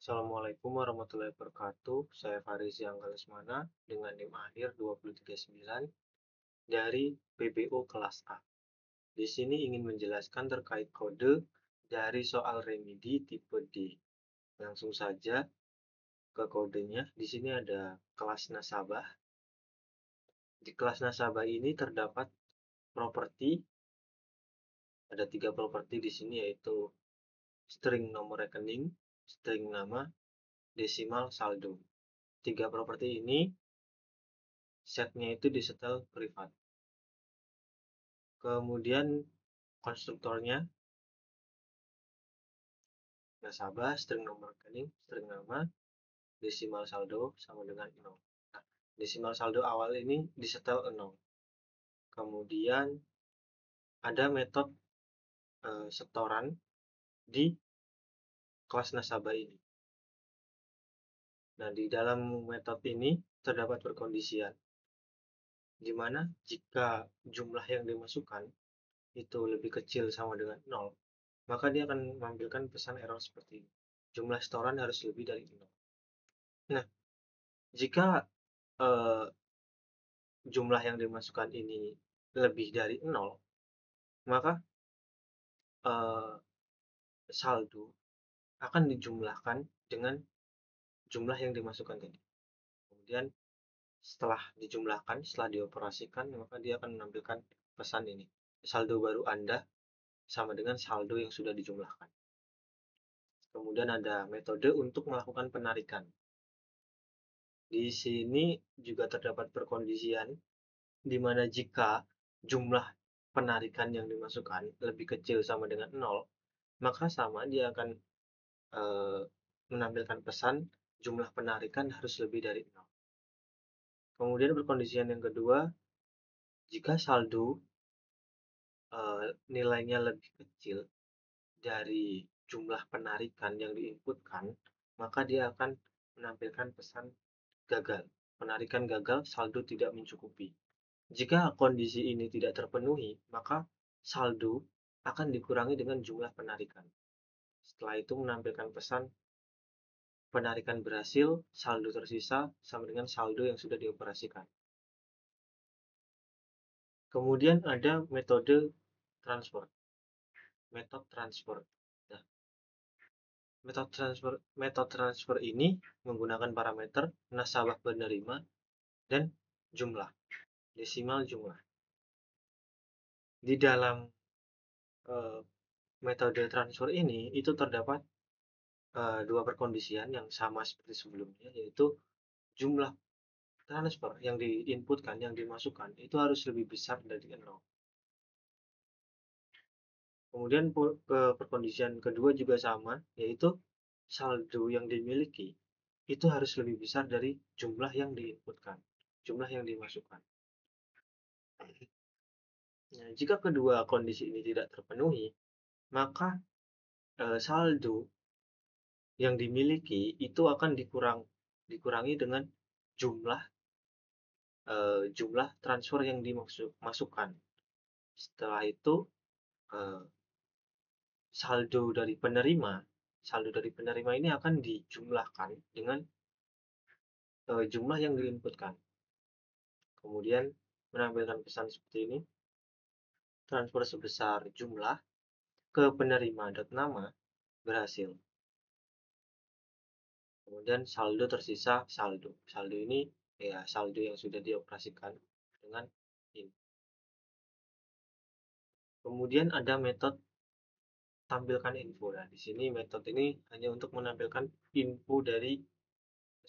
Assalamualaikum warahmatullahi wabarakatuh. Saya Faris Angga Lesmana dengan NIM akhir 239 dari PBO kelas A. Di sini ingin menjelaskan terkait kode dari soal remedi tipe D. Langsung saja ke kodenya. Di sini ada kelas nasabah. Di kelas nasabah ini terdapat properti. Ada 3 properti di sini, yaitu string nomor rekening, string nama, desimal saldo. 3 properti ini setnya itu disetel privat. Kemudian konstruktornya nasabah, string nomor rekening, string nama, desimal saldo sama dengan 0. Nah, desimal saldo awal ini disetel 0. Kemudian ada metode setoran di kelas nasabah ini. Nah, di dalam metode ini terdapat perkondisian, di mana jika jumlah yang dimasukkan itu lebih kecil sama dengan 0, maka dia akan menampilkan pesan error seperti ini. Jumlah setoran harus lebih dari 0. Nah, jika jumlah yang dimasukkan ini lebih dari 0, maka saldo akan dijumlahkan dengan jumlah yang dimasukkan tadi. Kemudian setelah dijumlahkan, setelah dioperasikan, maka dia akan menampilkan pesan ini. Saldo baru Anda sama dengan saldo yang sudah dijumlahkan. Kemudian ada metode untuk melakukan penarikan. Di sini juga terdapat perkondisian, di mana jika jumlah penarikan yang dimasukkan lebih kecil sama dengan 0, maka sama dia akan menampilkan pesan jumlah penarikan harus lebih dari 0. Kemudian perkondisian yang kedua, jika saldo nilainya lebih kecil dari jumlah penarikan yang diinputkan, maka dia akan menampilkan pesan gagal. Penarikan gagal, saldo tidak mencukupi. Jika kondisi ini tidak terpenuhi, maka saldo akan dikurangi dengan jumlah penarikan. Setelah itu menampilkan pesan penarikan berhasil, saldo tersisa sama dengan saldo yang sudah dioperasikan. Kemudian ada metode transfer. Metode transfer. Nah, metode transfer ini menggunakan parameter nasabah penerima dan jumlah, desimal jumlah. Di dalam metode transfer ini itu terdapat dua perkondisian yang sama seperti sebelumnya, yaitu jumlah transfer yang diinputkan, yang dimasukkan itu harus lebih besar dari 0. Kemudian perkondisian kedua juga sama, yaitu saldo yang dimiliki itu harus lebih besar dari jumlah yang diinputkan, jumlah yang dimasukkan. Nah, jika kedua kondisi ini tidak terpenuhi, maka saldo yang dimiliki itu akan dikurangi dengan jumlah transfer yang dimasukkan. Setelah itu saldo dari penerima ini akan dijumlahkan dengan jumlah yang diinputkan. Kemudian menampilkan pesan seperti ini. Transfer sebesar jumlah ke penerima .nama berhasil. Kemudian saldo tersisa saldo. Saldo ini ya saldo yang sudah dioperasikan dengan ini. Kemudian ada metode tampilkan info. Nah, di sini metode ini hanya untuk menampilkan info dari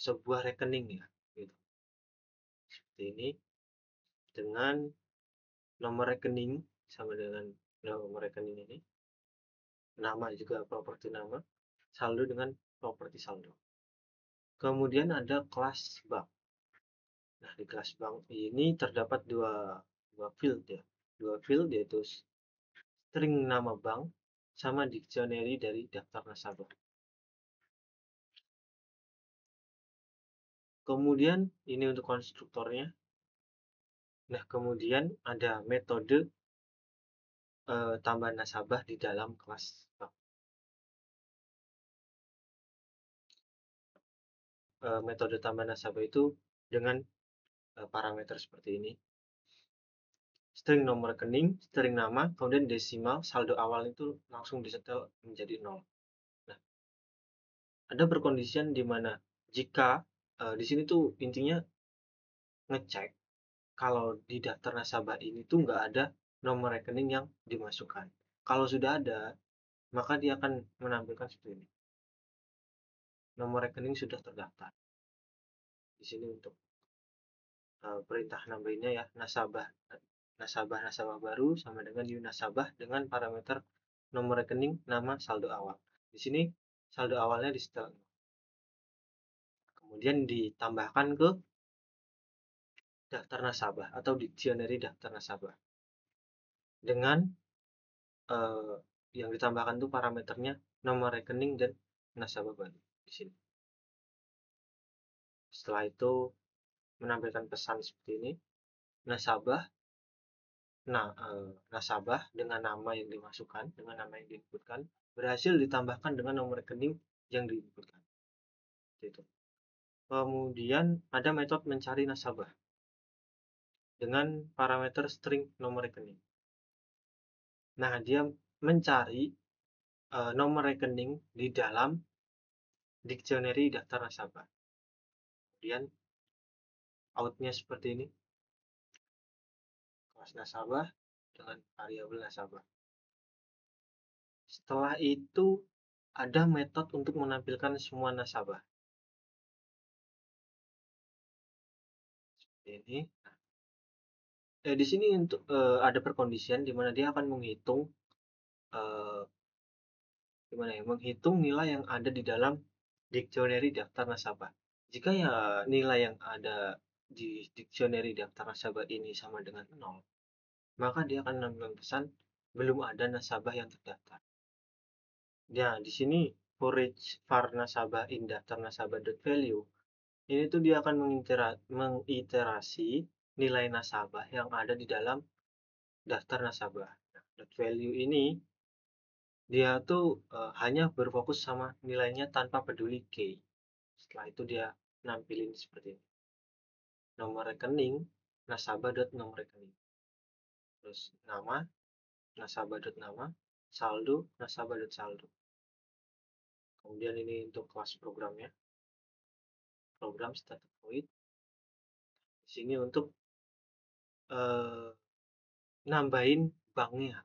sebuah rekening ya, gitu. Seperti ini dengan nomor rekening sama dengan nomor rekening ini. Nama juga properti nama, saldo dengan properti saldo. Kemudian ada kelas bank. Nah, di kelas bank ini terdapat dua field ya. Dua field yaitu string nama bank sama dictionary dari daftar nasabah. Kemudian ini untuk konstruktornya. Nah, kemudian ada metode tambahan nasabah di dalam kelas bank. metode tambah nasabah itu dengan parameter seperti ini. String nomor rekening, string nama, kemudian desimal, saldo awal itu langsung disetel menjadi 0. Nah, ada perkondisian di mana jika di sini tuh intinya ngecek kalau di daftar nasabah ini tuh nggak ada nomor rekening yang dimasukkan. Kalau sudah ada, maka dia akan menampilkan seperti ini. Nomor rekening sudah terdaftar. Di sini untuk perintah nambahinnya ya, nasabah baru sama dengan new nasabah dengan parameter nomor rekening, nama, saldo awal. Di sini saldo awalnya di setel. Kemudian ditambahkan ke daftar nasabah atau dictionary daftar nasabah. Dengan yang ditambahkan tuh parameternya nomor rekening dan nasabah baru di sini. Setelah itu menampilkan pesan seperti ini. Nasabah nasabah dengan nama yang dimasukkan, dengan nama yang diinputkan, berhasil ditambahkan dengan nomor rekening yang diinputkan. Itu. Kemudian ada metode mencari nasabah dengan parameter string nomor rekening. Nah, dia mencari nomor rekening di dalam dictionary daftar nasabah. Kemudian outnya seperti ini. Kelas nasabah dengan variabel nasabah. Setelah itu ada metode untuk menampilkan semua nasabah. Seperti ini. Di sini untuk ada perkondisian di mana dia akan menghitung menghitung nilai yang ada di dalam dictionary daftar nasabah. Jika ya nilai yang ada di dictionary daftar nasabah ini sama dengan 0, maka dia akan menampilkan pesan belum ada nasabah yang terdaftar. Nah, di sini for each var nasabah in daftar nasabah.value ini tuh dia akan mengiterasi nilai nasabah yang ada di dalam daftar nasabah. Nah, value ini dia tuh hanya berfokus sama nilainya tanpa peduli key. Setelah itu dia nampilin seperti ini. Nomor rekening, nasabah.nomor rekening. Terus nama, nasabah.nama, saldo, nasabah.saldo. Kemudian ini untuk kelas programnya. Program static void. Di sini untuk nambahin banknya.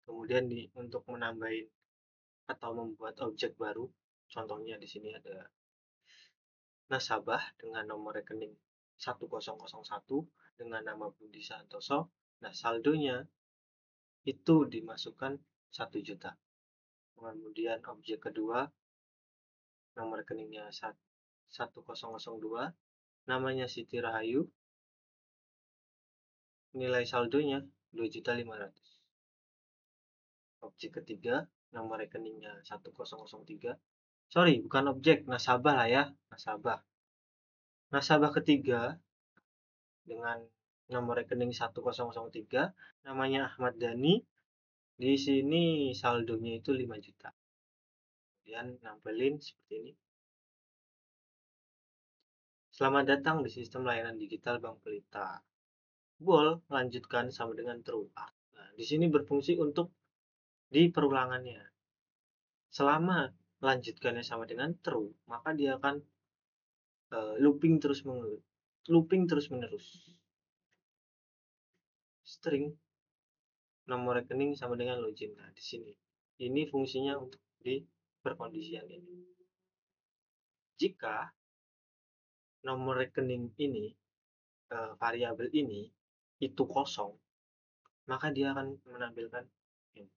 Kemudian untuk menambahin atau membuat objek baru, contohnya di sini ada nasabah dengan nomor rekening 1001 dengan nama Budi Santoso. Nah, saldonya itu dimasukkan 1 juta. Kemudian objek kedua, nomor rekeningnya 1002, namanya Siti Rahayu, nilai saldonya 2.500.000. Objek ketiga, nomor rekeningnya 1003. Sorry, bukan objek, nasabah lah ya, nasabah. Nasabah ketiga dengan nomor rekening 1003, namanya Ahmad Dhani. Di sini saldonya itu 5 juta. Kemudian nampilin seperti ini. Selamat datang di sistem layanan digital Bank Pelita. Bol lanjutkan sama dengan true. Nah, di sini berfungsi untuk di perulangannya. Selama lanjutkannya sama dengan true, maka dia akan looping terus menerus. String nomor rekening sama dengan login. Nah, di sini ini fungsinya untuk di perkondisian ini. Jika nomor rekening ini variabel ini itu kosong, maka dia akan menampilkan ini.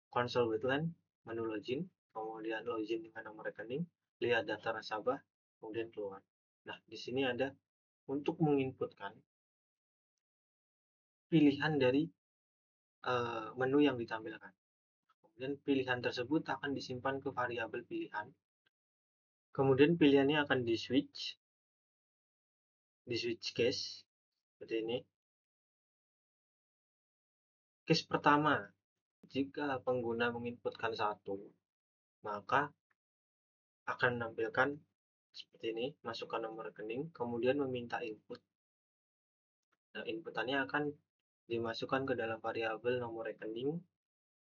Console Wetland, menu login, kemudian login dengan nomor rekening, lihat data nasabah, kemudian keluar. Nah, di sini ada untuk menginputkan pilihan dari menu yang ditampilkan. Kemudian pilihan tersebut akan disimpan ke variabel pilihan. Kemudian pilihannya akan di switch case seperti ini. Case pertama, jika pengguna menginputkan 1, maka akan menampilkan seperti ini, masukkan nomor rekening, kemudian meminta input. Nah, inputannya akan dimasukkan ke dalam variabel nomor rekening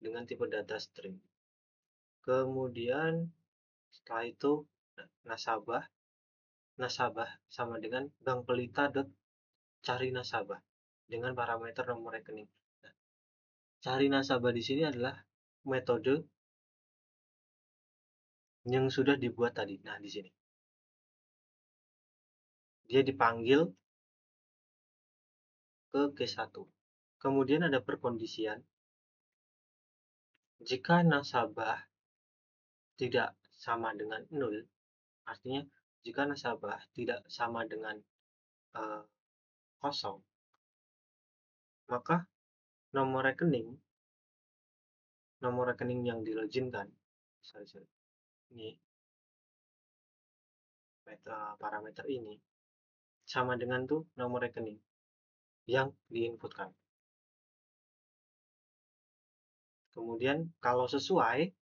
dengan tipe data string. Kemudian setelah itu nasabah nasabah sama dengan bank pelita dot cari nasabah dengan parameter nomor rekening. Nah, cari nasabah di sini adalah metode yang sudah dibuat tadi. Nah, di sini dia dipanggil ke case 1. Kemudian ada perkondisian. Jika nasabah tidak sama dengan 0, artinya jika nasabah tidak sama dengan kosong, maka nomor rekening yang diloginkan, ini parameter ini sama dengan tuh nomor rekening yang diinputkan. Kemudian kalau sesuai,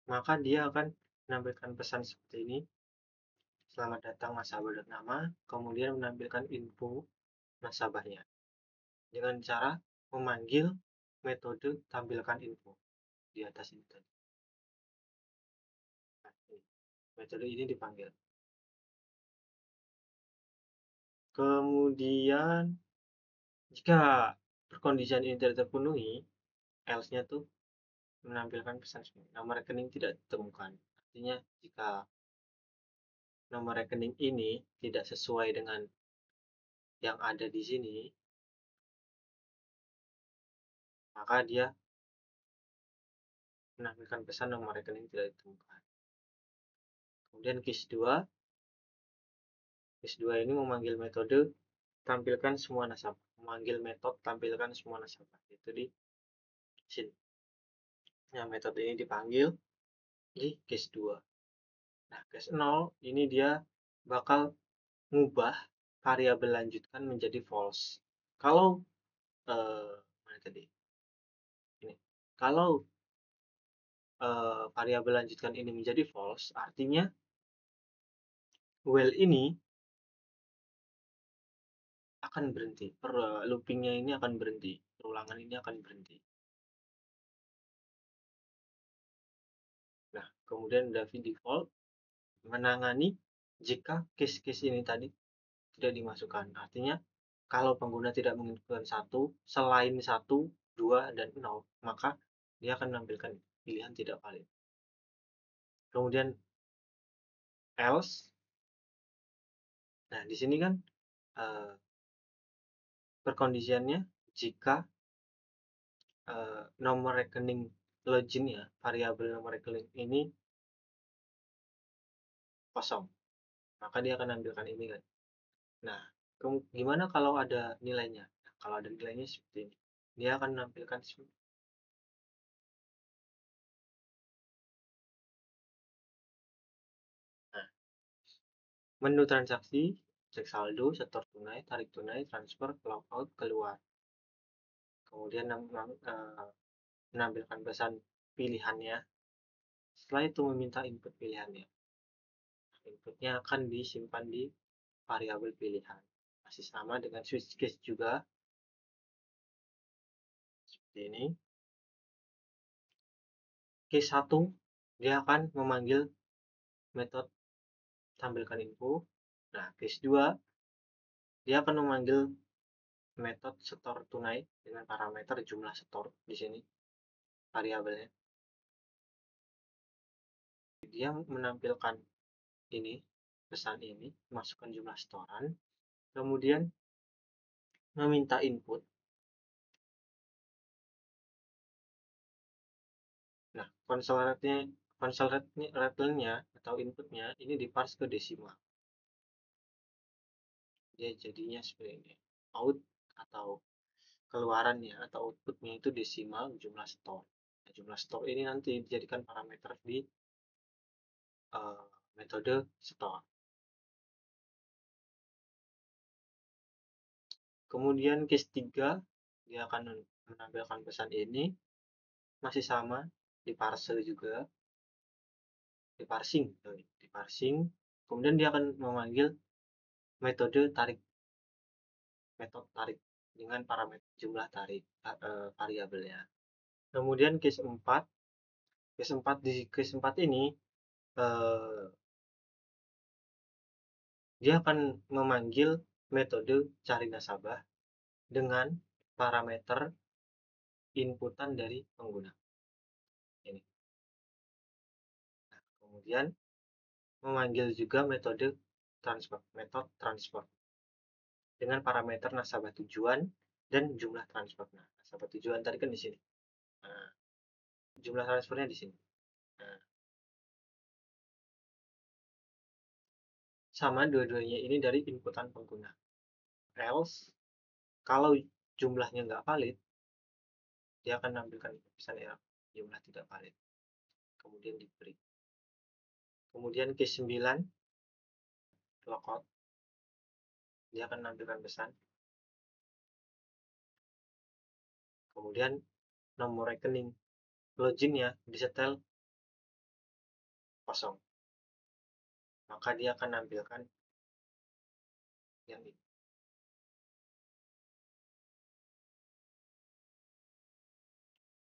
maka dia akan menampilkan pesan seperti ini. Selamat datang nasabah dan nama, kemudian menampilkan info nasabahnya dengan cara memanggil metode tampilkan info di atas ini tadi. Nah, metode ini dipanggil. Kemudian jika perkondisian ini tidak terpenuhi, else-nya tuh menampilkan pesan nomor rekening tidak ditemukan. Artinya jika nomor rekening ini tidak sesuai dengan yang ada di sini, maka dia menampilkan pesan nomor rekening tidak ditemukan. Kemudian case 2 ini memanggil metode tampilkan semua nasabah. Memanggil metode tampilkan semua nasabah. Itu di sini. Nah, metode ini dipanggil di case 2. Nah, case 0 ini dia bakal mengubah variabel lanjutkan menjadi false. Kalau mana tadi? Ini. Kalau variabel lanjutkan ini menjadi false, artinya while ini akan berhenti. Loopingnya ini akan berhenti. Perulangan ini akan berhenti. Nah, kemudian Davi default menangani jika case-case ini tadi tidak dimasukkan. Artinya, kalau pengguna tidak menginputkan satu, selain 1, 2, dan 0, maka dia akan menampilkan pilihan tidak valid. Kemudian else. Nah, di sini kan perkondisiannya jika nomor rekening loginnya, variabel nomor rekening ini kosong, maka dia akan menampilkan ini kan. Nah, gimana kalau ada nilainya? Nah, kalau ada nilainya seperti ini, dia akan menampilkan nah, menu transaksi, cek saldo, setor tunai, tarik tunai, transfer, logout, keluar. Kemudian menampilkan pesan pilihannya. Setelah itu meminta input pilihannya. Inputnya akan disimpan di variabel pilihan. Masih sama dengan switch case juga. Seperti ini. Case 1, dia akan memanggil metode tampilkan info. Nah, case 2, dia akan memanggil metode setor tunai dengan parameter jumlah setor di sini variabelnya. Dia menampilkan ini, pesan ini, masukkan jumlah setoran, kemudian meminta input. Nah, konsol rate-nya atau inputnya ini diparse ke desimal. Dia jadinya seperti ini. Out atau keluarannya atau outputnya itu desimal jumlah store. Nah, jumlah store ini nanti dijadikan parameter di metode store. Kemudian case 3, dia akan menampilkan pesan ini, masih sama, diparse juga. diparsing, kemudian dia akan memanggil metode tarik dengan parameter jumlah tarik variabelnya. Kemudian case 4 di case 4 ini dia akan memanggil metode cari nasabah dengan parameter inputan dari pengguna. Ini. Nah, kemudian memanggil juga metode transfer dengan parameter nasabah tujuan dan jumlah transfer. Nah, nasabah tujuan tadi kan di sini. Nah, jumlah transfernya di sini. Nah, sama dua-duanya ini dari inputan pengguna. Else, kalau jumlahnya nggak valid, dia akan menampilkan pesan error jumlah tidak valid. Kemudian di break. Kemudian case 9, logout. Dia akan menampilkan pesan. Kemudian nomor rekening loginnya disetel kosong. Maka dia akan menampilkan yang ini.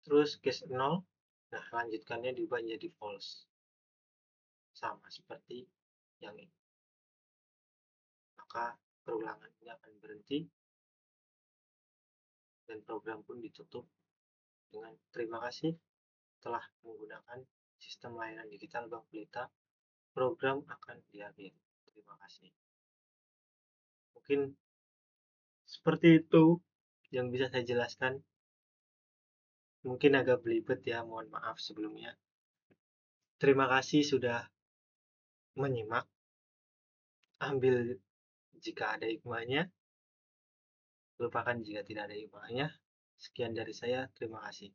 Terus case 0, nah lanjutkannya diubah menjadi false. Sama seperti yang ini. Maka perulangan ini akan berhenti dan program pun ditutup dengan terima kasih telah menggunakan sistem layanan digital Bank Pelita. Program akan diakhiri. Terima kasih. Mungkin seperti itu yang bisa saya jelaskan. Mungkin agak belibet ya, mohon maaf sebelumnya. Terima kasih sudah menyimak. Ambil jika ada hikmahnya, lupakan jika tidak ada hikmahnya. Sekian dari saya, terima kasih.